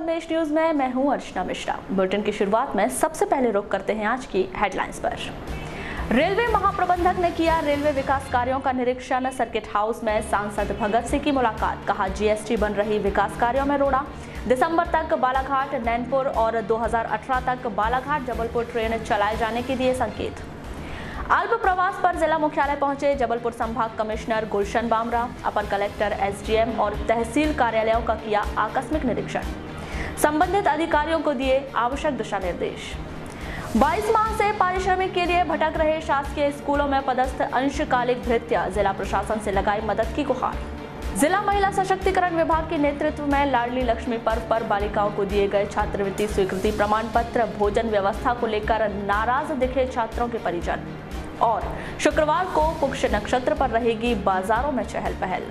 संदेश न्यूज में मैं हूं अर्चना मिश्रा। बुलेटिन की शुरुआत में सबसे पहले रुख करते हैं आज की हेडलाइंस पर। रेलवे महाप्रबंधक ने किया रेलवे विकास कार्यों का निरीक्षण। सर्किट हाउस में सांसद भगत सिंह की मुलाकात। कहा जीएसटी बन रही विकास कार्यों में रोड़ा। दिसंबर तक बालाघाट नैनपुर और 2018 तक बालाघाट जबलपुर ट्रेन चलाए जाने के दिए संकेत। अल्प प्रवास पर जिला मुख्यालय पहुंचे जबलपुर संभाग कमिश्नर गुलशन बामरा। अपर कलेक्टर, एसडीएम और तहसील कार्यालयों का किया आकस्मिक निरीक्षण। संबंधित अधिकारियों को दिए आवश्यक दिशा निर्देश। 22 माह से पारिश्रमिक के लिए भटक रहे शासकीय स्कूलों में पदस्थ अंशकालिक भृत्य। जिला प्रशासन से लगाई मदद की गुहार। जिला महिला सशक्तिकरण विभाग के नेतृत्व में लाडली लक्ष्मी पर्व पर बालिकाओं को दिए गए छात्रवृत्ति स्वीकृति प्रमाण पत्र। भोजन व्यवस्था को लेकर नाराज दिखे छात्रों के परिजन। और शुक्रवार को पुष्य नक्षत्र पर रहेगी बाजारों में चहल पहल।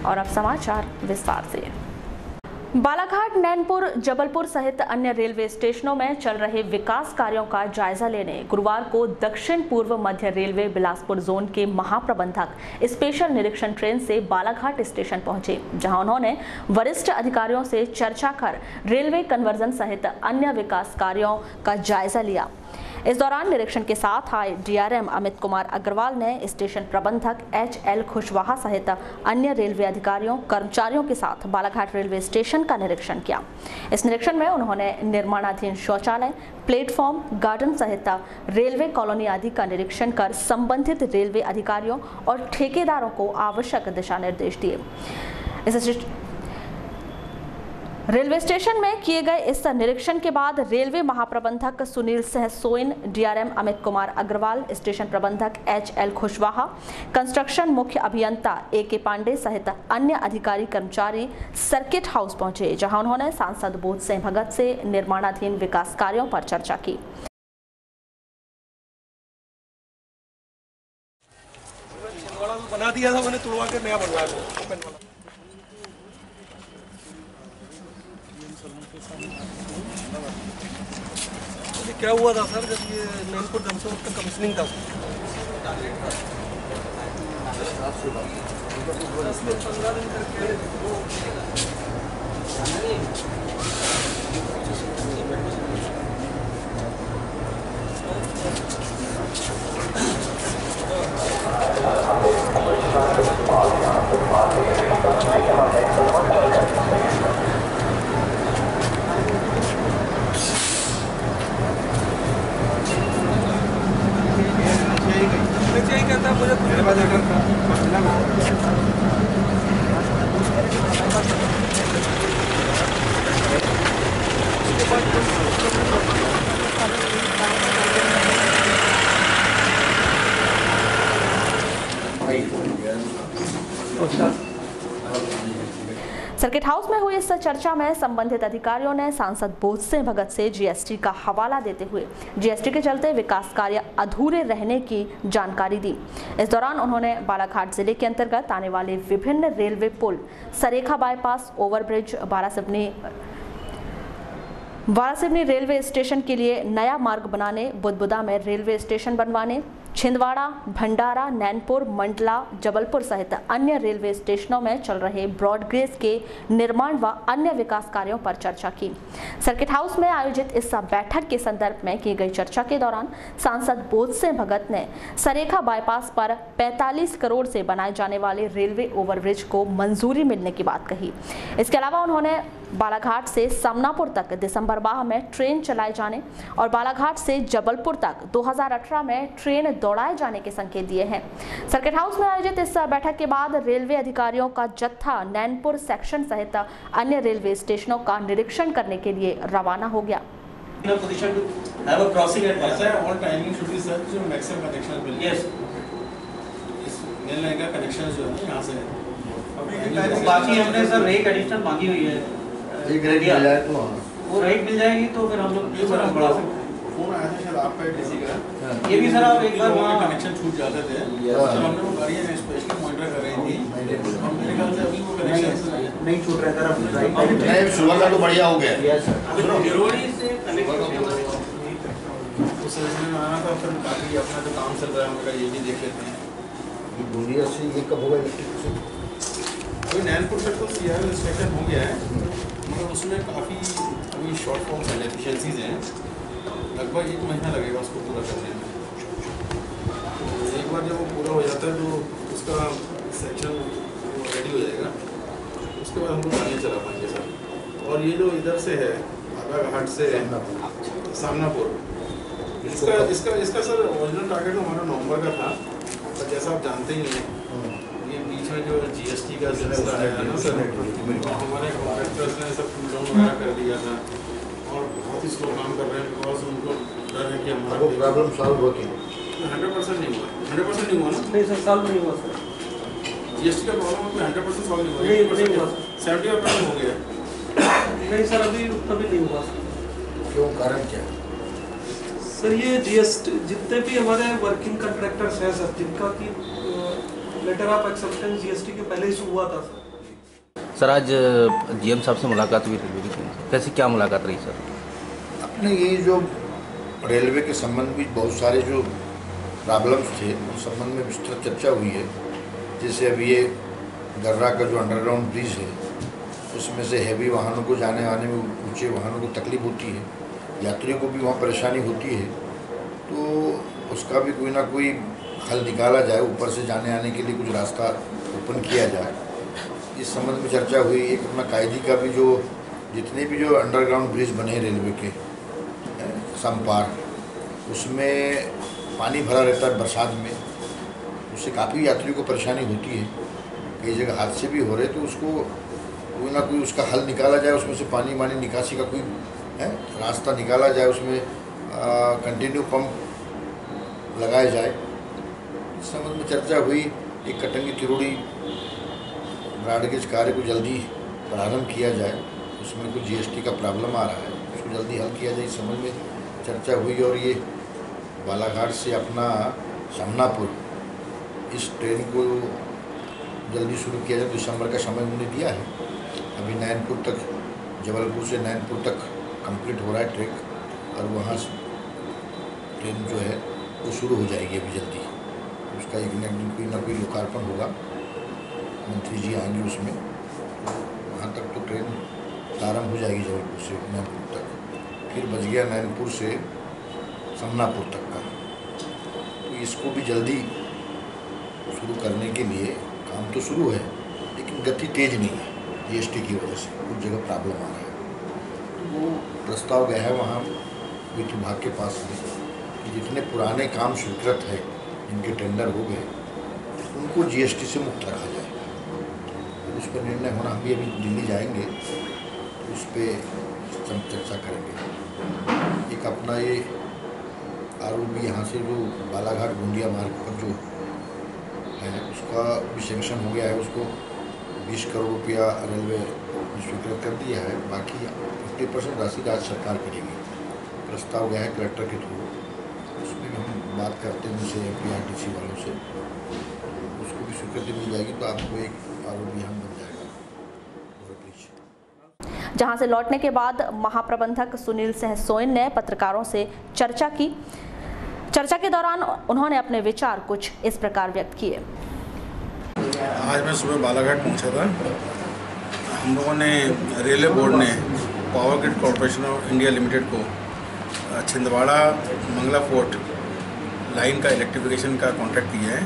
और अब समाचार विस्तार से। बालाघाट, नैनपुर, जबलपुर सहित अन्य रेलवे स्टेशनों में चल रहे विकास कार्यों का जायजा लेने गुरुवार को दक्षिण पूर्व मध्य रेलवे बिलासपुर जोन के महाप्रबंधक स्पेशल निरीक्षण ट्रेन से बालाघाट स्टेशन पहुंचे, जहां उन्होंने वरिष्ठ अधिकारियों से चर्चा कर रेलवे कन्वर्जन सहित अन्य विकास कार्यों का जायजा लिया। इस दौरान निरीक्षण के साथ आए डीआरएम अमित कुमार अग्रवाल ने स्टेशन प्रबंधक एचएल खुशवाहा सहित अन्य रेलवे अधिकारियों कर्मचारियों के साथ बालाघाट रेलवे स्टेशन का निरीक्षण किया। इस निरीक्षण में उन्होंने निर्माणाधीन शौचालय, प्लेटफॉर्म, गार्डन सहित रेलवे कॉलोनी आदि का निरीक्षण कर संबंधित रेलवे अधिकारियों और ठेकेदारों को आवश्यक दिशा निर्देश दिए। रेलवे स्टेशन में किए गए इस निरीक्षण के बाद रेलवे महाप्रबंधक सुनील सिंह सोइन, डीआरएम अमित कुमार अग्रवाल, स्टेशन प्रबंधक एचएल खुशवाहा, कंस्ट्रक्शन मुख्य अभियंता एके पांडे सहित अन्य अधिकारी कर्मचारी सर्किट हाउस पहुंचे, जहां उन्होंने सांसद बोध सिंह भगत से निर्माणाधीन विकास कार्यों पर चर्चा की। बना दिया था मैंने, तोड़वा के नया बनवाया। क्या हुआ था सर, जब ये नैनपुर जंक्शन का कमिश्निंग था सर्किट हाउस में हुई इस चर्चा में संबंधित अधिकारियों ने सांसद बोध सिंह भगत से जीएसटी का हवाला देते हुए जीएसटी के चलते विकास कार्य अधूरे रहने की जानकारी दी। इस दौरान उन्होंने बालाघाट जिले के अंतर्गत आने वाले विभिन्न रेलवे पुल, Sarekha bypass, overbridge, Waraseoni railway station के लिए नया मार्ग बनाने, बुदबुदा में रेलवे स्टेशन बनवाने, छिंदवाड़ा, भंडारा, नैनपुर, मंडला, जबलपुर सहित अन्य रेलवे स्टेशनों में चल रहे ब्रॉडगेज के निर्माण व अन्य विकास कार्यों पर चर्चा की। सर्किट हाउस में आयोजित इस बैठक के संदर्भ में की गई चर्चा के दौरान सांसद बोध सिंह भगत ने सरेखा बाईपास पर 45 करोड़ से बनाए जाने वाले रेलवे ओवरब्रिज को मंजूरी मिलने की बात कही। इसके अलावा उन्होंने बालाघाट से समनापुर तक दिसंबर माह में ट्रेन चलाए जाने और बालाघाट से जबलपुर तक 2018 में ट्रेन दौड़ाए जाने के संकेत दिए हैं। सर्किट हाउस में आयोजित इस बैठक के बाद रेलवे अधिकारियों का जत्था नैनपुर सेक्शन सहित अन्य रेलवे स्टेशनों का निरीक्षण करने के लिए रवाना हो गया। बाकी हमने सर रेट एडिशनल मांगी हुई है, एक रेट मिल जाए तो वो रेट मिल जाएगी तो फिर हम लोग बढ़ा सकते हैं। फोन आया था सर आपका डीसी का, ये भी सर आप एक बार वहाँ कनेक्शन छूट जाते थे, तो हमने वो गाड़ियाँ स्पेशली मॉनिटर कर रही थी। मेरे ख्याल से अभी वो कनेक्शन नहीं छूट रहा था, शुगर का तो बढ़िया हो गया। गिरोड़ी से कनेक्शन उस सिलसिले में आना था, फिर बाकी अपना जो काम चल रहा है उनका ये भी देख लेते हैं। दुनिया से ये कब होगा? कोई नैनपुर तक तो सीआर स्टेशन हो गया है, मगर और उसमें काफ़ी अभी शॉर्ट फॉर्म्स हैं, डेफिशिएंसीज हैं, लगभग 1 महीना लगेगा उसको पूरा करने में। तो एक बार जब वो पूरा हो जाता है तो उसका सेक्शन रेडी हो जाएगा, उसके बाद हम लोग गाड़ियाँ चला पाएंगे सर। और ये जो इधर से है बालाघाट से सामनापुर, इसका सर ओरिजिनल टारगेट हमारा नवंबर का था, पर जैसा आप जानते ही हैं ये बीच में जो GST का सिलसिला है ना सर, हमारे कॉन्ट्रैक्टर्स ने सब कूल डाउन वगैरह कर दिया था और बहुत ही स्लो काम कर रहे हैं, बिकॉज उनको डर है कि हमारा प्रॉब्लम सॉल्व होती है। 100% नहीं हुआ, 100% नहीं हुआ ना? नहीं सर, सॉल्व नहीं हुआ सर। GST का प्रॉब्लम है 100% सॉल्व नहीं हुआ, 70% हो गया। नहीं सर, अभी नहीं हुआ सर। क्यों, कारण क्या है? सर ये GST जितने भी हमारे वर्किंग कॉन्ट्रैक्टर्स हैं सर, जिनका की लेटर ऑफ एक्सेप्टेंस GST के पहले इशू हुआ था सर। आज GM साहब से मुलाकात हुई रेलवे की, कैसी क्या मुलाकात रही सर? अपने ये जो रेलवे के संबंध में बहुत सारे जो प्रॉब्लम्स थे उस संबंध में विस्तृत चर्चा हुई है। जैसे अभी ये दर्रा का जो अंडरग्राउंड ब्रिज है उसमें से हैवी वाहनों को जाने आने में, ऊंचे वाहनों को तकलीफ होती है, यात्रियों को भी वहाँ परेशानी होती है, तो उसका भी कोई ना कोई हल निकाला जाए, ऊपर से जाने आने के लिए कुछ रास्ता ओपन किया जाए। इस संबंध में चर्चा हुई। एक अपना कायदी का भी जो जितने भी जो अंडरग्राउंड ब्रिज बने रेलवे के समपार, उसमें पानी भरा रहता है बरसात में, उससे काफ़ी यात्रियों को परेशानी होती है, कई जगह हादसे भी हो रहे, तो उसको कोई ना कोई उसका हल निकाला जाए, उसमें से पानी निकासी का कोई रास्ता निकाला जाए, उसमें कंटिन्यू पंप लगाए जाए। इस संबंध में चर्चा हुई। एक कटंगी तिरोड़ी ब्रॉडगेज कार्य को जल्दी प्रारंभ किया जाए, उसमें कुछ GST का प्रॉब्लम आ रहा है, उसको जल्दी हल किया जाए, इस संबंध में चर्चा हुई। और ये बालाघाट से अपना सामनापुर इस ट्रेन को जल्दी शुरू किया जाए, दिसंबर का समय उन्होंने दिया है। अभी नैनपुर तक, जबलपुर से नैनपुर तक कंप्लीट हो रहा है ट्रैक, और वहाँ से ट्रेन जो है वो शुरू हो जाएगी अभी जल्दी। उसका एक दिन कोई ना कोई लोकार्पण होगा, मंत्री जी आएंगे उसमें, वहाँ तक तो ट्रेन प्रारंभ हो जाएगी जबलपुर से नैनपुर तक। फिर बच गया नैनपुर से सामनापुर तक का, तो इसको भी जल्दी शुरू करने के लिए काम तो शुरू है, लेकिन गति तेज़ नहीं है GST की वजह से, कुछ जगह प्रॉब्लम आ रहा है। तो वो प्रस्ताव गया है वहाँ वित्त विभाग के पास में कि जितने पुराने काम स्वीकृत है, जिनके टेंडर हो गए, उनको GST से मुक्त रखा जाए। तो उस पर निर्णय होना, हम भी अभी दिल्ली जाएंगे तो उस पर हम चर्चा करेंगे। एक अपना ये ROB यहाँ से जो बालाघाट गोंदिया मार्ग पर जो है उसका भी सेंक्शन हो गया है, उसको 20 करोड़ रुपया रेलवे स्वीकृत कर दिया है। बाकी 50% राशि राज्य सरकार करेगी। प्रस्ताव गया है कलेक्टर के थ्रू, उसमें भी हम बात करते हैं उनसे, MPRTC वालों से, उसको भी स्वीकृति मिल जाएगी तो आपको एक ROB हम बन जाएगा। जहां से लौटने के बाद महाप्रबंधक सुनील सहसोइन ने पत्रकारों से चर्चा की। चर्चा के दौरान उन्होंने अपने विचार कुछ इस प्रकार व्यक्त किए। आज मैं सुबह बालाघाट पहुंचा था। हम लोगों ने, रेलवे बोर्ड ने power grid corporation of India limited को छिंदवाड़ा मंगला फोर्ट लाइन का इलेक्ट्रिफिकेशन का कॉन्ट्रैक्ट दिया है,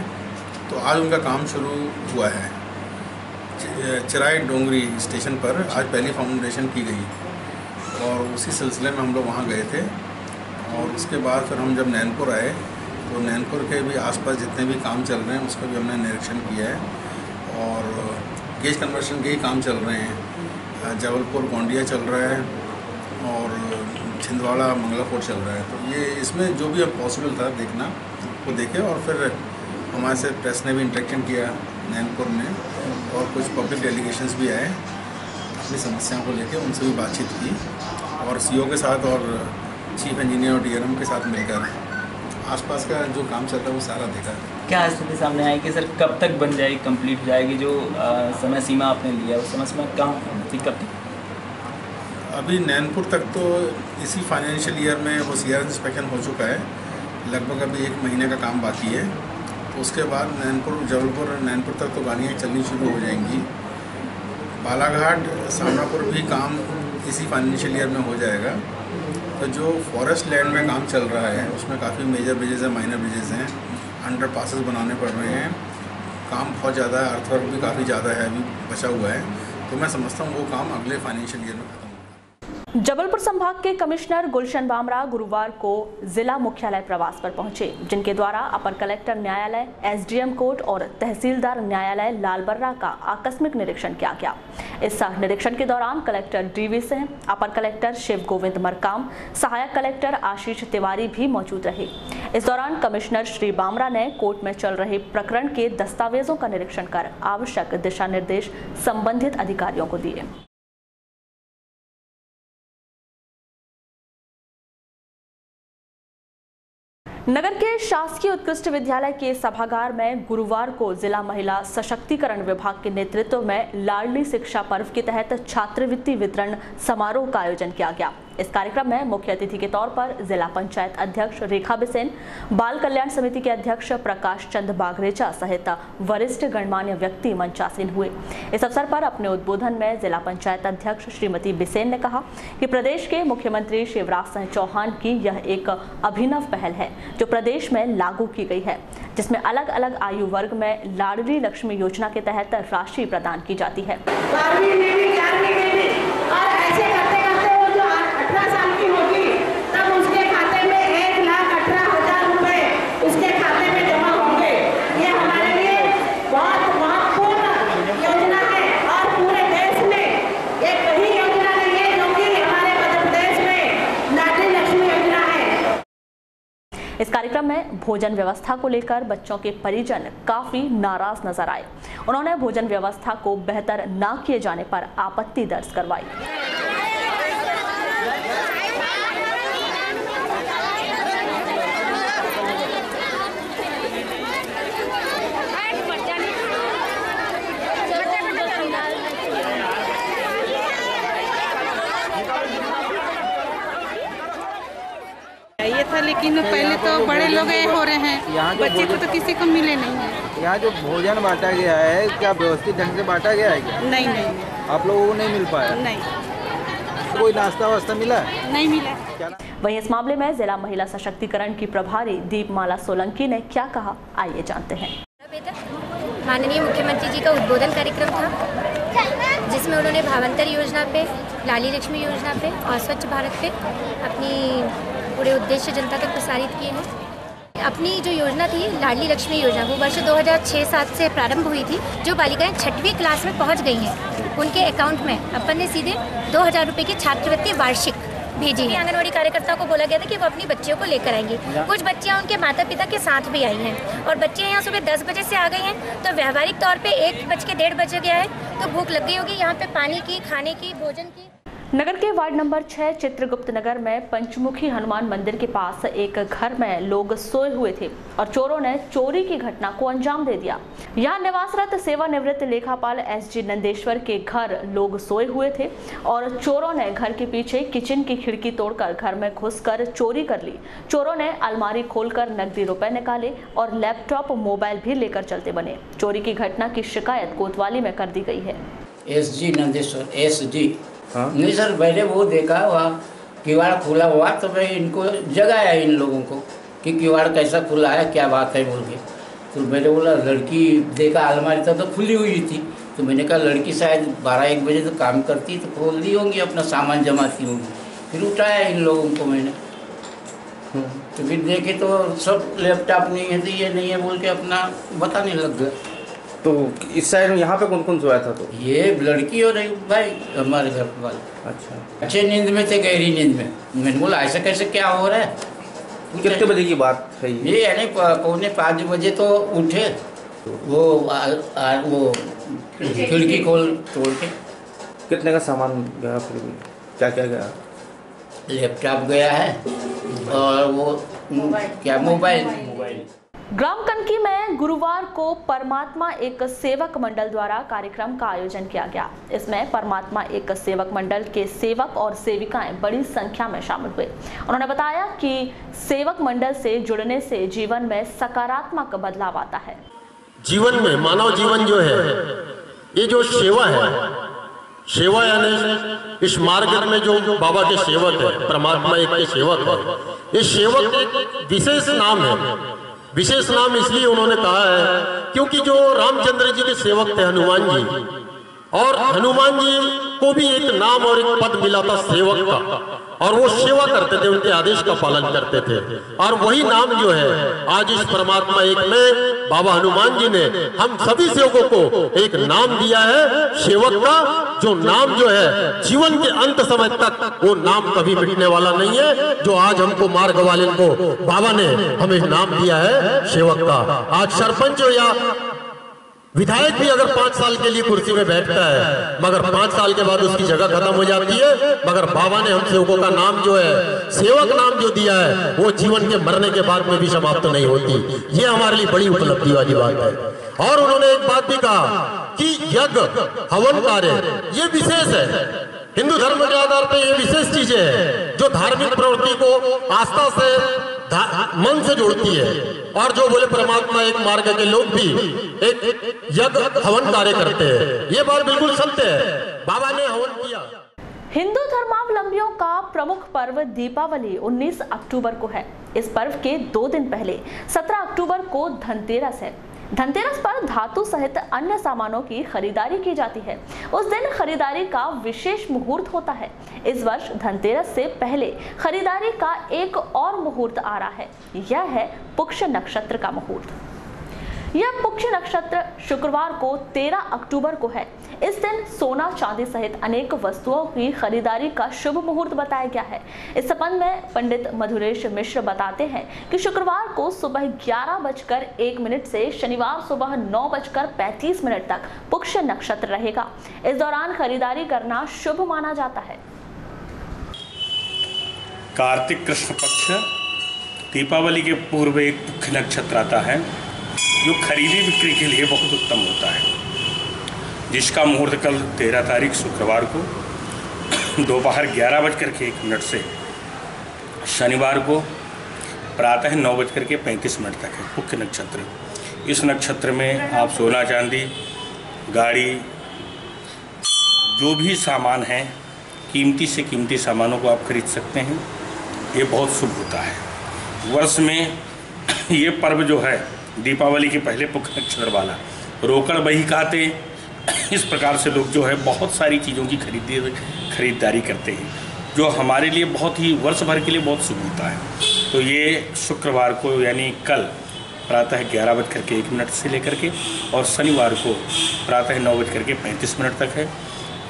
तो आज उनका काम शुरू हुआ है। चिराई डोंगरी स्टेशन पर आज पहली फाउंडेशन की गई, और उसी सिलसिले में हम लोग वहाँ गए थे। और उसके बाद फिर हम जब नैनपुर आए तो नैनपुर के भी आसपास जितने भी काम चल रहे हैं उसका भी हमने निरीक्षण किया है। और गेज कन्वर्शन के ही काम चल रहे हैं, जबलपुर गोंदिया चल रहा है और छिंदवाड़ा मंगला फोर्ट चल रहा है। तो ये इसमें जो भी अब पॉसिबल था देखना वो देखे। और फिर हमारे से प्रेस ने भी इंटरेक्शन किया नैनपुर में, और कुछ पब्लिक डेलीगेशंस भी आए अपनी समस्याओं को लेकर, उनसे भी बातचीत की, और CO के साथ और चीफ इंजीनियर और DRM के साथ मिलकर आसपास का जो काम चल रहा है वो सारा देखा। क्या स्थिति सामने आई कि सर कब तक बन जाएगी, कंप्लीट हो जाएगी? जो समय सीमा आपने लिया उस समय सीमा कहाँ थी, कब तक? अभी नैनपुर तक तो इसी फाइनेंशियल ईयर में वो CRS इंस्पेक्शन हो चुका है, लगभग अभी 1 महीने का काम बाकी है। तो उसके बाद नैनपुर, जबलपुर, नैनपुर तक तो गाड़ियाँ चलनी शुरू हो जाएंगी। बालाघाट सामनापुर भी काम इसी फाइनेंशियल ईयर में हो जाएगा। तो जो फॉरेस्ट लैंड में काम चल रहा है उसमें काफ़ी मेजर ब्रिजेज़ हैं, माइनर ब्रिजेज़ हैं, अंडर पासेस बनाने पड़ रहे हैं, काम बहुत ज़्यादा है, अर्थवर्क भी काफ़ी ज़्यादा है, अभी बचा हुआ है। तो मैं समझता हूँ वो काम अगले फाइनेंशियल ईयर में खत्म होगा। जबलपुर संभाग के कमिश्नर गुलशन बामरा गुरुवार को जिला मुख्यालय प्रवास पर पहुंचे, जिनके द्वारा अपर कलेक्टर न्यायालय, एसडीएम कोर्ट और तहसीलदार न्यायालय लालबर्रा का आकस्मिक निरीक्षण किया गया। इस निरीक्षण के दौरान कलेक्टर डीवी सिंह, अपर कलेक्टर शिव गोविंद मरकाम, सहायक कलेक्टर आशीष तिवारी भी मौजूद रहे। इस दौरान कमिश्नर श्री बामरा ने कोर्ट में चल रहे प्रकरण के दस्तावेजों का निरीक्षण कर आवश्यक दिशा निर्देश संबंधित अधिकारियों को दिए। नगर के शासकीय उत्कृष्ट विद्यालय के सभागार में गुरुवार को जिला महिला सशक्तिकरण विभाग के नेतृत्व में लाडली शिक्षा पर्व के तहत छात्रवृत्ति वितरण समारोह का आयोजन किया गया। इस कार्यक्रम में मुख्य अतिथि के तौर पर जिला पंचायत अध्यक्ष रेखा बिसेन, बाल कल्याण समिति के अध्यक्ष प्रकाश चंद बागरेचा सहित वरिष्ठ गणमान्य व्यक्ति मंचासीन हुए। इस अवसर पर अपने उद्बोधन में जिला पंचायत अध्यक्ष श्रीमती बिसेन ने कहा कि प्रदेश के मुख्यमंत्री शिवराज सिंह चौहान की यह एक अभिनव पहल है जो प्रदेश में लागू की गई है, जिसमें अलग अलग आयु वर्ग में लाडली लक्ष्मी योजना के तहत राशि प्रदान की जाती है। इस कार्यक्रम में भोजन व्यवस्था को लेकर बच्चों के परिजन काफी नाराज नजर आए। उन्होंने भोजन व्यवस्था को बेहतर न किए जाने पर आपत्ति दर्ज करवाई। ये था, लेकिन पहले तो बड़े लोग हो रहे हैं, बच्चे को तो किसी को मिले नहीं है। यहाँ जो भोजन बांटा गया है क्या व्यवस्थित ढंग से बांटा गया है क्या? नहीं, आप लोगों को नहीं मिल पाया? नहीं। कोई नाश्ता वास्ता मिला? नहीं मिला। वहीं इस मामले में जिला महिला सशक्तिकरण की प्रभारी दीपमाला सोलंकी ने क्या कहा, आइए जानते हैं। माननीय मुख्यमंत्री जी का उद्बोधन कार्यक्रम था, जिसमें उन्होंने भावांतर योजना पे, लाडली लक्ष्मी योजना पे और स्वच्छ भारत पे अपनी पूरे उद्देश्य जनता तक प्रसारित किए हैं। अपनी जो योजना थी लाडली लक्ष्मी योजना, वो वर्ष 2006-07 से प्रारंभ हुई थी। जो बालिकाएं 6वीं क्लास में पहुंच गई हैं, उनके अकाउंट में अपन ने सीधे 2000 रुपये की छात्रवृत्ति वार्षिक भेजी है। आंगनवाड़ी कार्यकर्ता को बोला गया था कि वो अपनी बच्चियों को लेकर आएंगी। कुछ बच्चियां उनके माता पिता के साथ भी आई हैं और बच्चियां यहाँ सुबह 10 बजे से आ गई हैं, तो व्यावहारिक तौर पे 1:01 बज गया है, तो भूख लग गई होगी यहाँ पे पानी की, खाने की, भोजन की। नगर के वार्ड नंबर 6 चित्रगुप्त नगर में पंचमुखी हनुमान मंदिर के पास एक घर में लोग सोए हुए थे और चोरों ने चोरी की घटना को अंजाम दे दिया। यहाँ निवासरत सेवानिवृत्त लेखापाल एसजी नंदेश्वर के घर लोग सोए हुए थे और चोरों ने घर के पीछे किचन की खिड़की तोड़कर घर में घुसकर चोरी कर ली। चोरों ने अलमारी खोलकर नकदी रुपए निकाले और लैपटॉप, मोबाइल भी लेकर चलते बने। चोरी की घटना की शिकायत कोतवाली में कर दी गई है। एसजी नंदेश्वर, एसजी नहीं सर, मैंने वो देखा वहाँ किवाड़ खुला हुआ, तो मैं इनको जगाया इन लोगों को कि किवाड़ कैसा खुला है, क्या बात है बोल के। तो मैंने बोला, लड़की देखा अलमारी तो खुली हुई थी, तो मैंने कहा लड़की शायद 12-1 बजे तो काम करती, तो खोल दी होंगी, अपना सामान जमाती होंगी। फिर उठाया इन लोगों को मैंने, तो फिर देखे तो सब लैपटॉप नहीं है, तो ये नहीं है बोल के अपना बताने लग गए। तो इस साइड में यहाँ पे कौन कौन सोया था? तो ये लड़की और एक भाई हमारे घर वाले। अच्छा, अच्छे नींद में थे, गहरी नींद में। मैंने बोला ऐसा कैसे क्या हो रहा है? कितने बजे की बात है ये? यानी 4:45 बजे तो उठे, वो खिड़की खोल तोड़ के। कितने का सामान गया? फिर क्या क्या गया? लैपटॉप गया है और वो क्या मोबाइल। ग्राम कनकी में गुरुवार को परमात्मा एक सेवक मंडल द्वारा कार्यक्रम का आयोजन किया गया। इसमें परमात्मा एक सेवक मंडल के सेवक और सेविकाएं बड़ी संख्या में शामिल हुए। उन्होंने बताया कि सेवक मंडल से जुड़ने से जीवन में सकारात्मक बदलाव आता है। जीवन में मानव जीवन जो है, ये जो सेवा है, सेवा यानी इस मार्ग में जो बाबा के सेवक है, परमात्मा एक के सेवक है, इस सेवक एक विशेष नाम है। विशेष नाम इसलिए उन्होंने कहा है क्योंकि जो रामचंद्र जी के सेवक थे हनुमान जी, और हनुमान जी को भी एक नाम और एक पद मिला था सेवक का, और वो सेवा करते थे, उनके आदेश का पालन करते थे। और वही नाम जो है आज इस परमात्मा एक में बाबा हनुमान जी ने हम सभी सेवकों को एक नाम दिया है सेवक का, जो नाम जो है जीवन के अंत समय तक वो नाम कभी मिटने वाला नहीं है। जो आज हमको मार्ग वाले को बाबा ने हमें नाम दिया है सेवक का। आज सरपंच या विधायक भी अगर 5 साल के लिए कुर्सी में बैठता है, मगर 5 साल के बाद उसकी जगह खत्म हो जाती है, मगर बाबा ने हम सेवकों का नाम जो है सेवक नाम जो दिया है वो जीवन के मरने के बाद में भी समाप्त नहीं होती। ये हमारे लिए बड़ी उपलब्धि वाली बात है। और उन्होंने एक बात भी कहा कि यज्ञ हवन कार्य ये विशेष है, हिंदू धर्म के आधार पर ये विशेष चीजें हैं जो धार्मिक प्रवृत्ति को आस्था से मन से जोड़ती है। और जो बोले परमात्मा एक मार्ग के लोग भी एक यज्ञ हवन कार्य करते हैं, ये बात बिल्कुल सत्य है। बाबा ने हवन किया। हिंदू धर्मावलंबियों का प्रमुख पर्व दीपावली 19 अक्टूबर को है। इस पर्व के 2 दिन पहले 17 अक्टूबर को धनतेरस है। धनतेरस पर धातु सहित अन्य सामानों की खरीदारी की जाती है। उस दिन खरीदारी का विशेष मुहूर्त होता है। इस वर्ष धनतेरस से पहले खरीदारी का एक और मुहूर्त आ रहा है। यह है पुष्य नक्षत्र का मुहूर्त। यह पुष्य नक्षत्र शुक्रवार को 13 अक्टूबर को है। इस दिन सोना चांदी सहित अनेक वस्तुओं की खरीदारी का शुभ मुहूर्त बताया गया है। इस संबंध में पंडित मधुरेश मिश्र बताते हैं कि शुक्रवार को सुबह 11:01 से शनिवार सुबह 9:35 तक पुष्य नक्षत्र रहेगा। इस दौरान खरीदारी करना शुभ माना जाता है। कार्तिक कृष्ण पक्ष दीपावली के पूर्व एक पुष्य नक्षत्र आता है जो खरीदी बिक्री के लिए बहुत उत्तम होता है, जिसका मुहूर्त कल 13 तारीख शुक्रवार को दोपहर 11:01 से शनिवार को प्रातः 9:35 तक है। पुष्य नक्षत्र, इस नक्षत्र में आप सोना चांदी, गाड़ी, जो भी सामान है, कीमती से कीमती सामानों को आप खरीद सकते हैं। ये बहुत शुभ होता है। वर्ष में ये पर्व जो है दीपावली के पहले पुष्य नक्षत्र वाला रोकड़ बही खाते, इस प्रकार से लोग जो है बहुत सारी चीज़ों की खरीदारी करते हैं, जो हमारे लिए बहुत ही वर्ष भर के लिए बहुत शुभ होता है। तो ये शुक्रवार को यानी कल प्रातः 11:01 से लेकर के और शनिवार को प्रातः 9:35 तक है।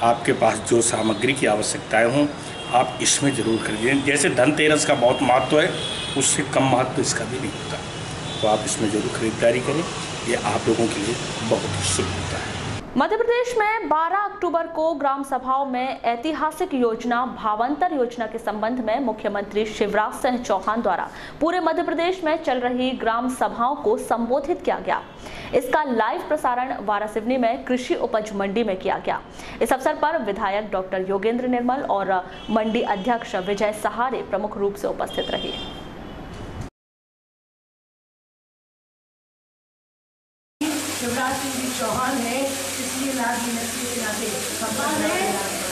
आपके पास जो सामग्री की आवश्यकताएं हों आप इसमें ज़रूर खरीदें। जैसे धनतेरस का बहुत महत्व है, उससे कम महत्व इसका भी नहीं होता, तो आप इसमें जरूर खरीदारी करें। ये आप लोगों के लिए बहुत ही शुभ होता है। मध्य प्रदेश में 12 अक्टूबर को ग्राम सभाओं में ऐतिहासिक योजना भावांतर योजना के संबंध में मुख्यमंत्री शिवराज सिंह चौहान द्वारा पूरे मध्य प्रदेश में चल रही ग्राम सभाओं को संबोधित किया गया। इसका लाइव प्रसारण वारासिवनी में कृषि उपज मंडी में किया गया। इस अवसर पर विधायक डॉक्टर योगेंद्र निर्मल और मंडी अध्यक्ष विजय सहारे प्रमुख रूप से उपस्थित रहे। शिवराज सिंह जी चौहान है, इसलिए लाडली लक्ष्मी के नाते सम्मान है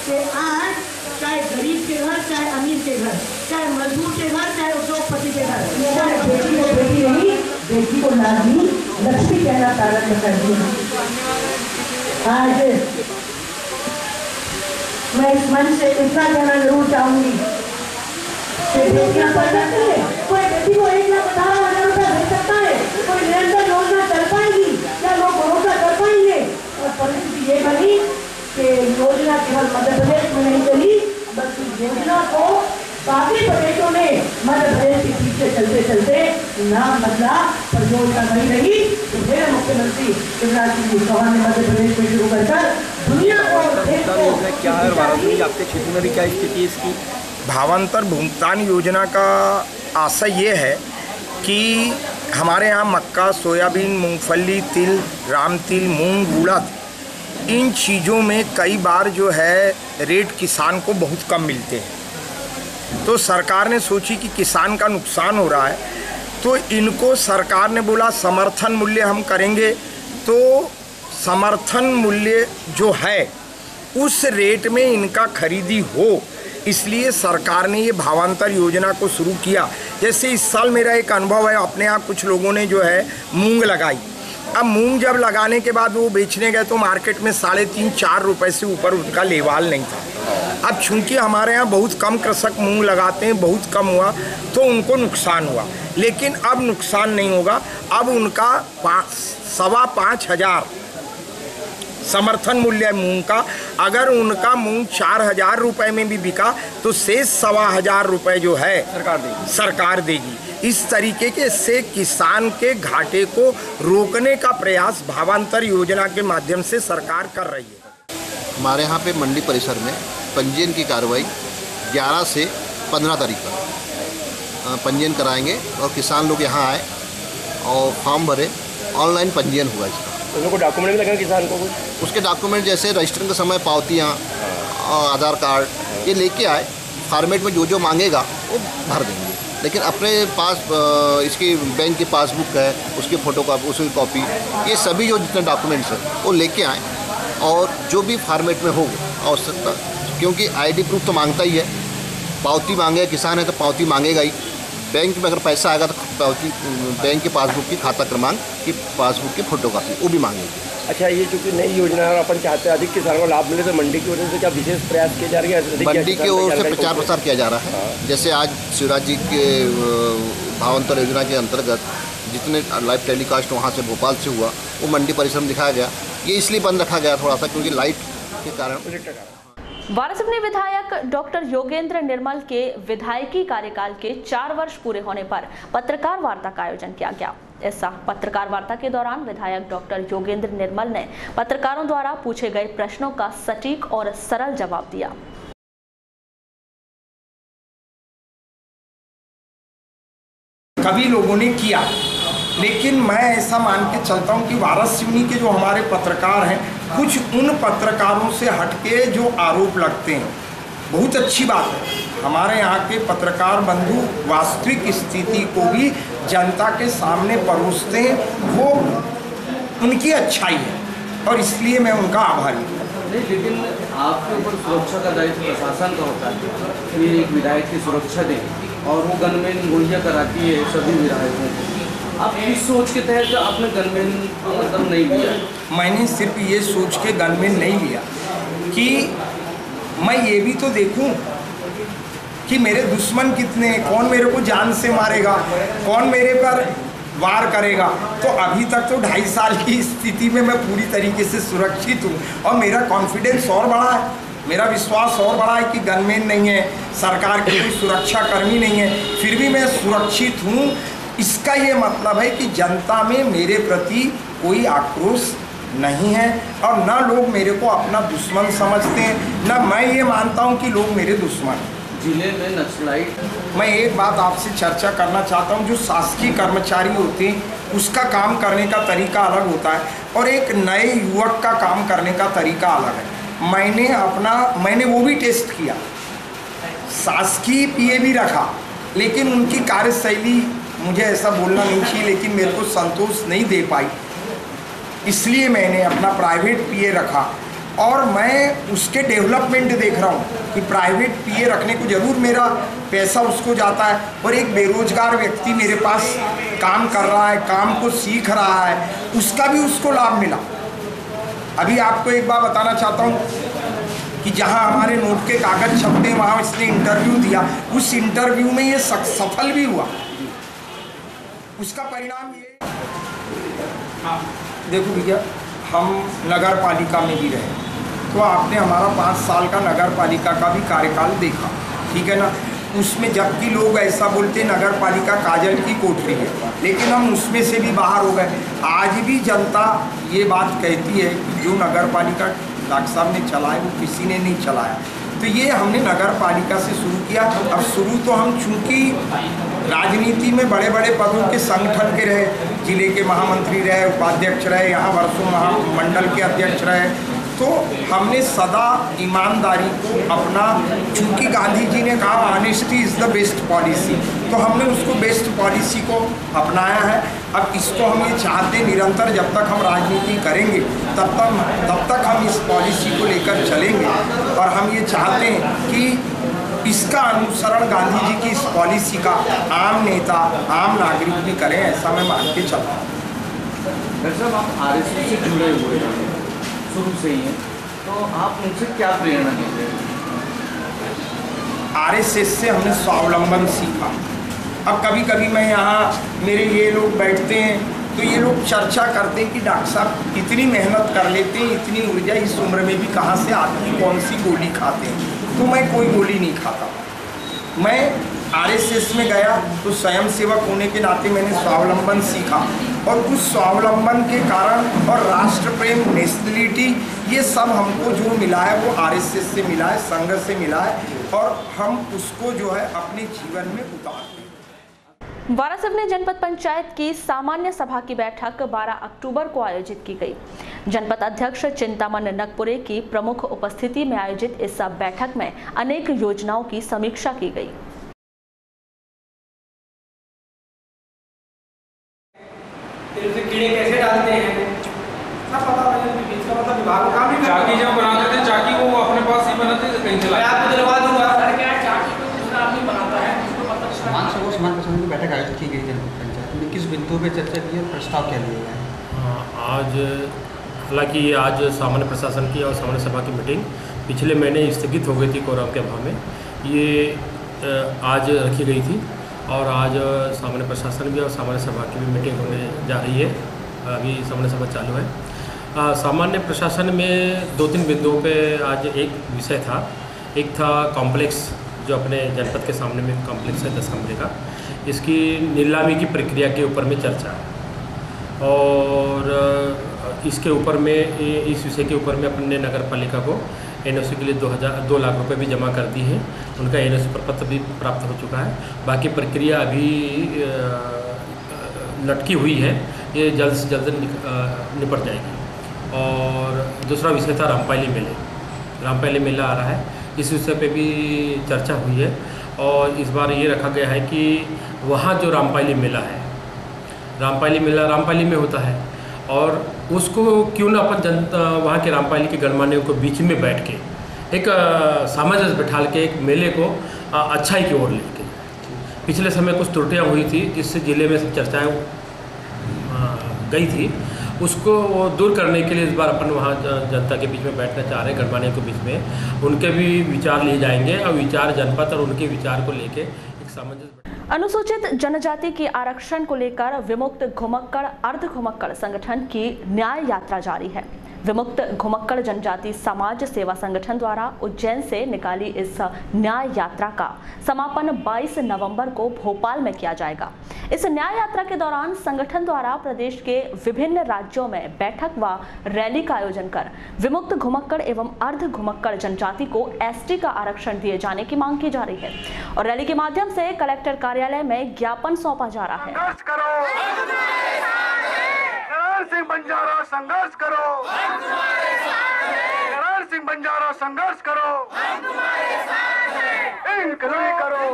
कि आज चाहे गरीब के घर, चाहे अमीर के घर, चाहे मजदूर के घर, चाहे उद्योगपति के घर, चाहे बेटी को बेटी नहीं, बेटी को लाडली लक्ष्मी कहना प्रारंभ कर दिया। आज मैं इस मंच से इतना कहना जरूर चाहूंगी कि बेटियां पढ़ सकती है, कोई बेटी को 1,18,000 रुपया दे सकता है, कोई निरंतर योजना चल पाएगी, क्या लोग भरोसा कर पाएंगे? और परिस्थिति ये बनी कि योजना केवल मध्य प्रदेश में नहीं चली, बल्कि योजना को बाकी प्रदेशों ने मध्य प्रदेश के पीछे चलते चलते नाम बदला, पर योजना नहीं रही। तो मेरे मुख्यमंत्री शिवराज सिंह चौहान ने मध्य प्रदेश में शुरू कर दुनिया को क्या है, आपके क्षेत्र में भी क्या स्थिति है इसकी? भावांतर भुगतान योजना का आशय ये है कि हमारे यहाँ मक्का, सोयाबीन, मूंगफली, तिल, राम तिल, मूंग, उड़द, इन चीज़ों में कई बार जो है रेट किसान को बहुत कम मिलते हैं। तो सरकार ने सोची कि किसान का नुकसान हो रहा है, तो इनको सरकार ने बोला समर्थन मूल्य हम करेंगे। तो समर्थन मूल्य जो है उस रेट में इनका खरीदी हो, इसलिए सरकार ने ये भावांतर योजना को शुरू किया। जैसे इस साल मेरा एक अनुभव है, अपने यहाँ कुछ लोगों ने जो है मूंग लगाई। अब मूंग जब लगाने के बाद वो बेचने गए तो मार्केट में 3.5-4 रुपये से ऊपर उनका लेवाल नहीं था। अब चूंकि हमारे यहाँ बहुत कम कृषक मूंग लगाते हैं, बहुत कम हुआ तो उनको नुकसान हुआ। लेकिन अब नुकसान नहीं होगा, अब उनका 5,500 समर्थन मूल्य है मूंग का। अगर उनका मूंग 4,000 रुपये में भी बिका तो शेष 1,2500 रुपये जो है सरकार देगी। इस तरीके से किसान के घाटे को रोकने का प्रयास भावांतर योजना के माध्यम से सरकार कर रही है। हमारे यहाँ पे मंडी परिसर में पंजीयन की कार्रवाई 11 से 15 तारीख तक पंजीयन कराएंगे और किसान लोग यहाँ आए और फॉर्म भरे। ऑनलाइन पंजीयन हुआ इसका। उनको डॉक्यूमेंट भी लगा किसान को कुछ? उसके डॉक्यूमेंट जैसे रजिस्ट्रेशन के समय पावतियाँ, आधार कार्ड ये लेके आए। फॉर्मेट में जो जो मांगेगा वो भर देंगे। लेकिन अपने पास इसकी बैंक की पासबुक है, उसकी फ़ोटोकॉपी, उसकी कॉपी, ये सभी जो जितने डॉक्यूमेंट्स हैं वो लेके आएँ। और जो भी फॉर्मेट में हो आवश्यकता, क्योंकि आईडी प्रूफ तो मांगता ही है, पावती मांगे, किसान है तो पावती मांगेगा ही। बैंक में अगर पैसा आएगा तो पावती, बैंक की पासबुक की खाता क्रमांक की पासबुक की फ़ोटोकॉपी वो भी मांगेगी। अच्छा, ये चूँकि नई योजना है और अपन चाहते हैं अधिक किसानों को लाभ मिले, तो मंडी की ओर से क्या विशेष प्रयास किए जा रहे हैं? मंडी की ओर से प्रचार प्रसार किया जा रहा है। जैसे आज शिवराज जी के भावांतर योजना के अंतर्गत जितने लाइव टेलीकास्ट वहाँ से भोपाल से हुआ वो मंडी परिसर में दिखाया गया। ये इसलिए बंद रखा गया थोड़ा सा क्योंकि लाइट के कारण। वारासिवनी विधायक डॉक्टर योगेंद्र निर्मल के विधायकी कार्यकाल के 4 वर्ष पूरे होने पर पत्रकार वार्ता का आयोजन किया गया। इस पत्रकार वार्ता के दौरान विधायक डॉक्टर योगेंद्र निर्मल ने पत्रकारों द्वारा पूछे गए प्रश्नों का सटीक और सरल जवाब दिया। कभी लोगों ने किया, लेकिन मैं ऐसा मान के चलता हूं कि वारासिवनी के जो हमारे पत्रकार हैं, कुछ उन पत्रकारों से हटके जो आरोप लगते हैं, बहुत अच्छी बात है। हमारे यहाँ के पत्रकार बंधु वास्तविक स्थिति को भी जनता के सामने परोसते हैं, वो उनकी अच्छाई है और इसलिए मैं उनका आभारी हूँ। लेकिन आपके ऊपर सुरक्षा का दायित्व प्रशासन का होता है कि एक विधायक की सुरक्षा दें और वो गनमैन मुहैया कराती है सभी विधायकों को। आप इस सोच के तहत आपने गनमैन मतलब नहीं लिया? मैंने सिर्फ ये सोच के गनमैन नहीं लिया कि मैं ये भी तो देखूं कि मेरे दुश्मन कितने हैं, कौन मेरे को जान से मारेगा, कौन मेरे पर वार करेगा। तो अभी तक तो 2.5 साल की स्थिति में मैं पूरी तरीके से सुरक्षित हूँ और मेरा कॉन्फिडेंस और बढ़ा है, मेरा विश्वास और बढ़ा है कि गनमैन नहीं है, सरकार के कोई सुरक्षा कर्मी नहीं है, फिर भी मैं सुरक्षित हूँ। इसका ये मतलब है कि जनता में मेरे प्रति कोई आक्रोश नहीं है और न लोग मेरे को अपना दुश्मन समझते हैं, न मैं ये मानता हूँ कि लोग मेरे दुश्मन हैं। जिले में नक्सलाइट, मैं एक बात आपसे चर्चा करना चाहता हूँ, जो शासकीय कर्मचारी होते हैं उसका काम करने का तरीका अलग होता है और एक नए युवक का काम करने का तरीका अलग है। मैंने वो भी टेस्ट किया, शासकीय पीए भी रखा, लेकिन उनकी कार्यशैली मुझे ऐसा बोलना नहीं चाहिए, लेकिन मेरे को संतोष नहीं दे पाई, इसलिए मैंने अपना प्राइवेट पीए रखा और मैं उसके डेवलपमेंट देख रहा हूँ कि प्राइवेट पीए रखने को जरूर मेरा पैसा उसको जाता है और एक बेरोजगार व्यक्ति मेरे पास काम कर रहा है, काम को सीख रहा है, उसका भी उसको लाभ मिला। अभी आपको एक बात बताना चाहता हूँ कि जहाँ हमारे नोट के कागज छपते हैं वहाँ इसने इंटरव्यू दिया, उस इंटरव्यू में ये सफल भी हुआ। उसका परिणाम ये, हाँ देखो भैया, हम नगर पालिका में भी रहे तो आपने हमारा 5 साल का नगर पालिका का भी कार्यकाल देखा, ठीक है ना। उसमें जबकि लोग ऐसा बोलते नगर पालिका काजल की कोठरी है, लेकिन हम उसमें से भी बाहर हो गए। आज भी जनता ये बात कहती है कि जो नगर पालिका डॉक्टर साहब ने चलाया वो किसी ने नहीं चलाया। तो ये हमने नगर पालिका से शुरू किया। अब शुरू तो हम चूँकि राजनीति में बड़े बड़े पदों के संगठन के रहे, जिले के महामंत्री रहे, उपाध्यक्ष रहे, यहाँ वर्षों महामंडल के अध्यक्ष रहे, तो हमने सदा ईमानदारी को अपना, चूँकि गांधी जी ने कहा honesty is the best policy, तो हमने उसको बेस्ट पॉलिसी को अपनाया है। अब इसको हम ये चाहते निरंतर, जब तक हम राजनीति करेंगे तब तक हम इस पॉलिसी को लेकर चलेंगे। और हम ये चाहते हैं कि इसका अनुसरण गांधी जी की इस पॉलिसी का आम नेता, आम नागरिक भी करें, ऐसा मैं मान के चलता हूँ। डॉक्टर साहब, आप आरएसएस से जुड़े हुए हैं शुरू से ही हैं, तो आप उनसे क्या प्रेरणा लेते हैं? आरएसएस से हमने स्वावलंबन सीखा। अब कभी कभी मैं यहाँ, मेरे ये लोग बैठते हैं तो ये लोग चर्चा करते हैं कि डॉक्टर साहब इतनी मेहनत कर लेते हैं, इतनी ऊर्जा इस उम्र में भी कहाँ से आती, कौन सी गोली खाते हैं। तो मैं कोई गोली नहीं खाता। मैं आरएसएस में गया तो स्वयंसेवक होने के नाते मैंने स्वावलंबन सीखा, और उस स्वावलंबन के कारण और राष्ट्र प्रेम, नेशनलिटी, ये सब हमको जो मिला है वो आरएसएस से मिला है, संघ से मिला है, और हम उसको जो है अपने जीवन में उतारते हैं। वारासिवनी जनपद पंचायत की सामान्य सभा की बैठक 12 अक्टूबर को आयोजित की गई। जनपद अध्यक्ष चिंतामन नगपुरे की प्रमुख उपस्थिति में आयोजित इस बैठक में अनेक योजनाओं की समीक्षा की गई। कीड़े कैसे डालते हैं सब पता है, इसका मतलब विभाग का काम ही चाकी जब बनाते थे, चाकी को अपने पास ही बनाते थे, कहीं से मैं आपको दिलवा दूंगा। चाकी को दूसरा आदमी बनाता है, समान प्रसंग की बैठक आयोजित की गई जनपद पंचायत में, किस बिंदु पर चर्चा की और प्रस्ताव क्या लिए गए? आज हालांकि आज सामान्य प्रशासन की और सामान्य सभा की मीटिंग पिछले महीने स्थगित हो गई थी कोरोना के अभाव में, ये आज रखी गई थी, और आज सामान्य प्रशासन की और सामान्य सभा की भी मीटिंग होने जा रही है। अभी सामान्य सभा चालू है। सामान्य प्रशासन में 2-3 बिंदुओं पे आज एक विषय था। एक था कॉम्प्लेक्स, जो अपने जनपद के सामने में कॉम्प्लेक्स है 10 कमरे का, इसकी नीलामी की प्रक्रिया के ऊपर में चर्चा, और इसके ऊपर में, इस विषय के ऊपर में अपने नगर पालिका को एनओसी के लिए 2 लाख रुपए भी जमा कर दी हैं। उनका एनओसी प्रपत्र भी प्राप्त हो चुका है। बाकी प्रक्रिया अभी लटकी हुई है, ये जल्द से जल्द निपट जाएगी। और दूसरा विषय था रामपायली मेले। रामपायली मेला आ रहा है, इस विषय पे भी चर्चा हुई है, और इस बार ये रखा गया है कि वहाँ जो रामपायली मेला है, रामपायली मेला रामपायली में होता है, और उसको क्यों ना अपन जनता, वहाँ के रामपायली के गणमान्यों को बीच में बैठ के एक सामंजस्य बिठाल के एक मेले को अच्छाई की ओर लेके। पिछले समय कुछ त्रुटियाँ हुई थी जिससे जिले में सब चर्चाएँ गई थी, उसको दूर करने के लिए इस बार अपन वहाँ जनता के बीच में बैठना चाह रहे हैं, गणमान्यों के बीच में उनके भी विचार लिए जाएंगे, और विचार जनपद और उनके विचार को लेके एक सामंजस्य। अनुसूचित जनजाति के आरक्षण को लेकर विमुक्त घुमक्कड़ अर्ध घुमक्कड़ संगठन की न्याय यात्रा जारी है। विमुक्त घुमक्कड़ जनजाति समाज सेवा संगठन द्वारा उज्जैन से निकाली इस न्याय यात्रा का समापन 22 नवंबर को भोपाल में किया जाएगा। इस न्याय यात्रा के दौरान संगठन द्वारा प्रदेश के विभिन्न राज्यों में बैठक व रैली का आयोजन कर विमुक्त घुमक्कड़ एवं अर्ध घुमक्कड़ जनजाति को एसटी का आरक्षण दिए जाने की मांग की जा रही है, और रैली के माध्यम से कलेक्टर कार्यालय में ज्ञापन सौंपा जा रहा है। सिंह बंजारा संघर्ष करो, सिंह बंजारा संघर्ष करो, इंक्वायरी करो,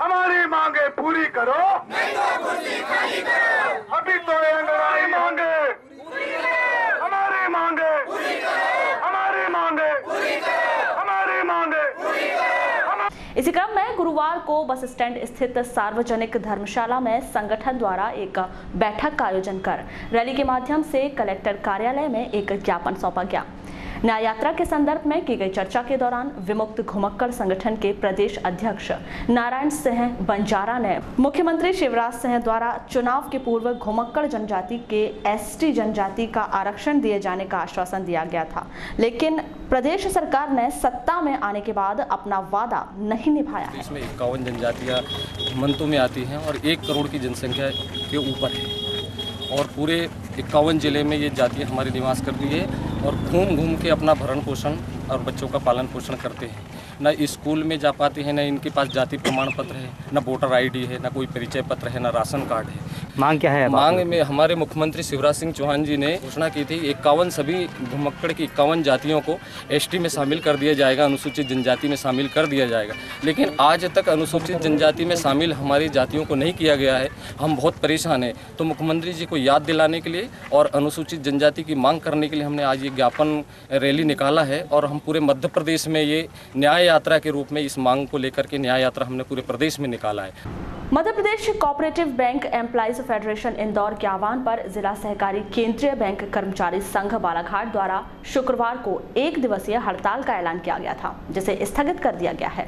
हमारी मांगे पूरी करो, अभी तो लड़ाई मांगे, हमारी मांगे, हमारी मांगे, हमारी मांगे। इसी क्रम में गुरुवार को बस स्टैंड स्थित सार्वजनिक धर्मशाला में संगठन द्वारा एक बैठक का आयोजन कर रैली के माध्यम से कलेक्टर कार्यालय में एक ज्ञापन सौंपा गया। न्याय यात्रा के संदर्भ में की गई चर्चा के दौरान विमुक्त घुमक्कड़ संगठन के प्रदेश अध्यक्ष नारायण सिंह बंजारा ने मुख्यमंत्री शिवराज सिंह द्वारा चुनाव के पूर्व घुमक्कड़ जनजाति के एसटी जनजाति का आरक्षण दिए जाने का आश्वासन दिया गया था, लेकिन प्रदेश सरकार ने सत्ता में आने के बाद अपना वादा नहीं निभाया है। इसमें 51 जनजातियाँ घुमंतों में आती हैं और 1 करोड़ की जनसंख्या के ऊपर है, और पूरे 51 जिले में ये जातियाँ हमारे निवास कर रही है, और घूम घूम के अपना भरण पोषण और बच्चों का पालन पोषण करते हैं। न स्कूल में जा पाते हैं, न इनके पास जाति प्रमाण पत्र है, न वोटर आईडी है, न कोई परिचय पत्र है, न राशन कार्ड है। मांग क्या है? मांग में हमारे मुख्यमंत्री शिवराज सिंह चौहान जी ने घोषणा की थी 51 सभी घुमक्कड़ की 51 जातियों को एसटी में शामिल कर दिया जाएगा, अनुसूचित जनजाति में शामिल कर दिया जाएगा। लेकिन आज तक अनुसूचित जनजाति में शामिल हमारी जातियों को नहीं किया गया है। हम बहुत परेशान हैं। तो मुख्यमंत्री जी को याद दिलाने के लिए और अनुसूचित जनजाति की मांग करने के लिए हमने आज ये ज्ञापन रैली निकाला है और हम पूरे मध्य प्रदेश में ये न्याय यात्रा के रूप में इस मांग को लेकर के न्याय यात्रा हमने पूरे प्रदेश में निकाला है। Madhya Pradesh cooperative bank employees federation Indore के आह्वान पर जिला सहकारी केंद्रीय बैंक कर्मचारी संघ बालाघाट द्वारा शुक्रवार को 1 दिवसीय हड़ताल का ऐलान किया गया था, जिसे स्थगित कर दिया गया है।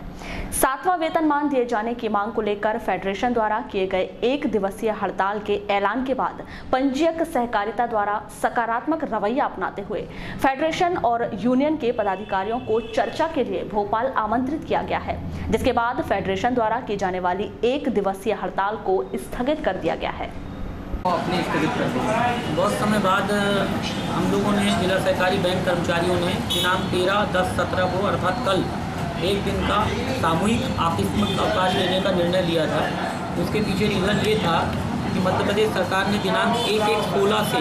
7वां वेतनमान दिए जाने की मांग को लेकर फेडरेशन द्वारा किए गए 1 दिवसीय हड़ताल के ऐलान के बाद पंजीयक सहकारिता द्वारा सकारात्मक रवैया अपनाते हुए फेडरेशन और यूनियन के पदाधिकारियों को चर्चा के लिए भोपाल आमंत्रित किया गया है, जिसके बाद फेडरेशन द्वारा की जाने वाली 1 दिवसीय हड़ताल को स्थगित कर दिया गया है। अपने स्थगित कर दिया। बहुत समय बाद हम लोगों ने जिला सहकारी बैंक कर्मचारियों ने दिनांक 13/10/17 को अर्थात कल एक दिन का सामूहिक आकस्मिक अवकाश लेने का निर्णय लिया था। उसके पीछे रीज़न ये था कि मध्य प्रदेश सरकार ने दिनांक 1/1/16 से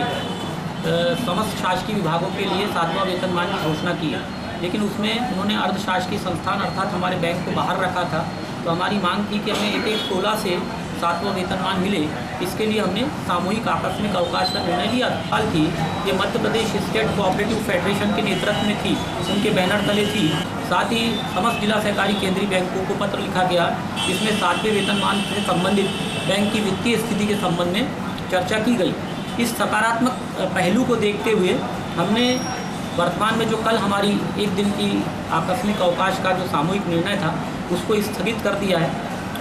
समस्त शासकीय विभागों के लिए 7वां वेतनमान की घोषणा की है, लेकिन उसमें उन्होंने अर्धशासकीय संस्थान अर्थात हमारे बैंक को बाहर रखा था। तो हमारी मांग थी कि हमें 1/1/16 से 7वां वेतनमान मिले। इसके लिए हमने सामूहिक आकस्मिक अवकाश का निर्णय लिया। हाल थी ये Madhya Pradesh state cooperative federation के नेतृत्व में थी, उनके बैनर तले थी। साथ ही समस्त जिला सहकारी केंद्रीय बैंकों को पत्र लिखा गया, इसमें 7वें वेतनमान से संबंधित बैंक की वित्तीय स्थिति के संबंध में चर्चा की गई। इस सकारात्मक पहलू को देखते हुए हमने वर्तमान में जो कल हमारी 1 दिन की आकस्मिक अवकाश का जो सामूहिक निर्णय था उसको स्थगित कर दिया है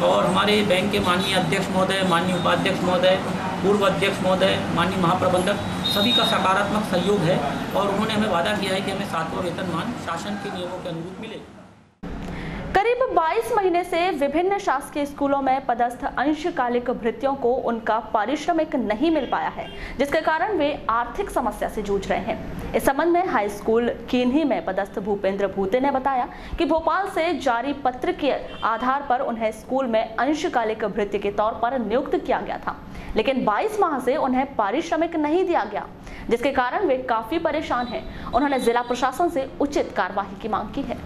और हमारे बैंक के माननीय अध्यक्ष महोदय, माननीय उपाध्यक्ष महोदय, पूर्व अध्यक्ष महोदय, माननीय महाप्रबंधक सभी का सकारात्मक सहयोग है और उन्होंने हमें वादा किया है कि हमें 7वां वेतनमान शासन के नियमों के अनुरूप मिले। करीब 22 महीने से विभिन्न शासकीय स्कूलों में पदस्थ अंशकालिक भृत्यों को उनका पारिश्रमिक नहीं मिल पाया है, जिसके कारण वे आर्थिक समस्या से जूझ रहे हैं। इस संबंध में हाई स्कूल किन्ही में पदस्थ भूपेंद्र भूते ने बताया कि भोपाल से जारी पत्र के आधार पर उन्हें स्कूल में अंशकालिक भृत्य के तौर पर नियुक्त किया गया था, लेकिन 22 माह से उन्हें पारिश्रमिक नहीं दिया गया, जिसके कारण वे काफी परेशान हैं। उन्होंने जिला प्रशासन से उचित कार्यवाही की मांग की है।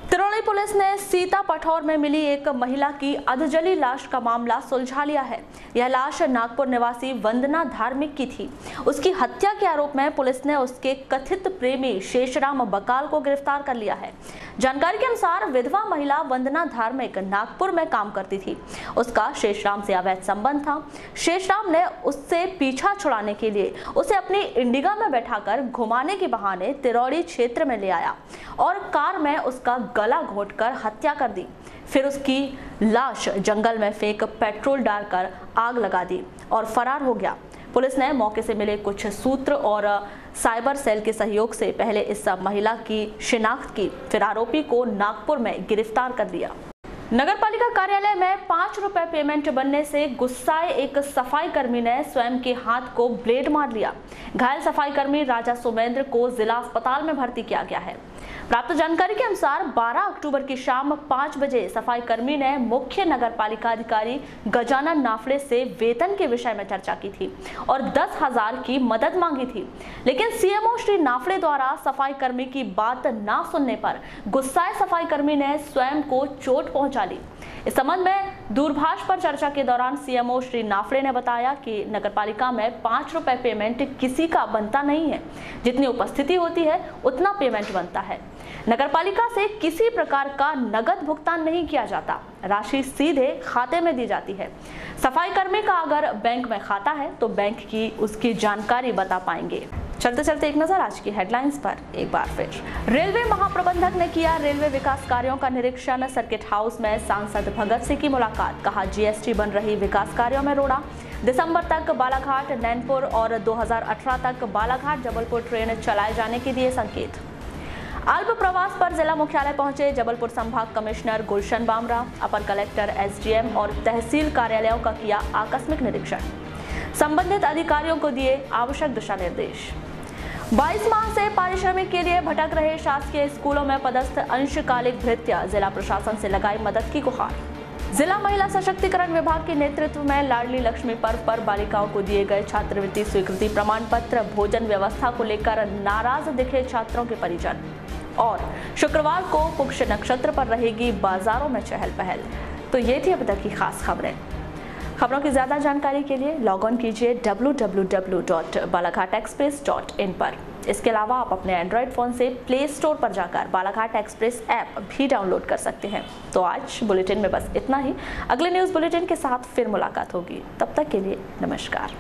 तिरौली पुलिस ने सीता पठौर में मिली एक महिला की अधजली लाश का मामला सुलझा लिया है। यह लाश नागपुर निवासी वंदना धार्मिक की थी। उसकी हत्या के आरोप में पुलिस ने उसके कथित प्रेमी शेषराम बकाल को गिरफ्तार कर लिया है। जानकारी के अनुसार विधवा महिला वंदना धार्मिक नागपुर में काम करती थी। उसका शेषराम से अवैध संबंध था। शेषराम ने उससे पीछा छुड़ाने के लिए उसे अपनी इंडिगा में बैठाकर घुमाने के बहाने तिरौली क्षेत्र में ले आया और कार में उसका गला घोंटकर हत्या कर दी। फिर उसकी लाश जंगल में फेंक पेट्रोल डालकर आग लगा दी और फरार हो गया। पुलिस ने मौके से मिले कुछ सूत्र और साइबर सेल के सहयोग से पहले इस महिला की शिनाख्त की, फिर आरोपी को नागपुर में गिरफ्तार कर लिया। नगरपालिका कार्यालय में 5 रुपए पेमेंट बनने से गुस्साए एक सफाई कर्मी ने स्वयं के हाथ को ब्लेड मार लिया। घायल सफाई कर्मी राजा सुमेंद्र को जिला अस्पताल में भर्ती किया गया है। प्राप्त जानकारी के अनुसार 12 अक्टूबर की शाम 5 बजे सफाई कर्मी ने मुख्य नगरपालिका अधिकारी गजानन नाफड़े से वेतन के विषय में चर्चा की थी और 10,000 की मदद मांगी थी, लेकिन सीएमओ श्री नाफड़े द्वारा सफाई कर्मी की बात ना सुनने पर गुस्साए सफाई कर्मी ने स्वयं को चोट पहुंचा ली। इस संबंध में दूरभाष पर चर्चा के दौरान सीएमओ श्री नाफड़े ने बताया कि नगरपालिका में 5 रुपए पेमेंट किसी का बनता नहीं है, जितनी उपस्थिति होती है उतना पेमेंट बनता है। नगरपालिका से किसी प्रकार का नगद भुगतान नहीं किया जाता, राशि सीधे खाते में दी जाती है। सफाई कर्मी का अगर बैंक में खाता है तो बैंक की उसकी जानकारी बता पाएंगे। चलते चलते एक नजर आज की हेडलाइंस पर एक बार फिर। रेलवे महाप्रबंधक ने किया रेलवे विकास कार्यों का निरीक्षण। सर्किट हाउस में सांसद भगत सिंह की मुलाकात। कहा जीएसटी बन रही विकास कार्यों में रोड़ा। दिसंबर तक बालाघाट नैनपुर और 2018 तक बालाघाट जबलपुर ट्रेन चलाए जाने के दिए संकेत। अल्प प्रवास पर जिला मुख्यालय पहुंचे जबलपुर संभाग कमिश्नर गुलशन बामरा। अपर कलेक्टर, एसडीएम और तहसील कार्यालयों का किया आकस्मिक निरीक्षण। संबंधित अधिकारियों को दिए आवश्यक दिशा निर्देश। 22 माह से पारिश्रमिक के लिए भटक रहे शासकीय स्कूलों में पदस्थ अंशकालिक भृत्य, जिला प्रशासन से लगाई मदद की गुहार। जिला महिला सशक्तिकरण विभाग के नेतृत्व में लाडली लक्ष्मी पर्व पर बालिकाओं को दिए गए छात्रवृत्ति स्वीकृति प्रमाण पत्र, भोजन व्यवस्था को लेकर नाराज दिखे छात्रों के परिजन। और शुक्रवार को पुष्य नक्षत्र पर रहेगी बाजारों में चहल पहल। तो ये थी अब तक की खास खबरें। खबरों की ज्यादा जानकारी के लिए लॉग ऑन कीजिए www.balaghatexpress.in पर। इसके अलावा आप अपने एंड्रॉयड फ़ोन से प्ले स्टोर पर जाकर बालाघाट एक्सप्रेस ऐप भी डाउनलोड कर सकते हैं। तो आज बुलेटिन में बस इतना ही। अगले न्यूज़ बुलेटिन के साथ फिर मुलाकात होगी। तब तक के लिए नमस्कार।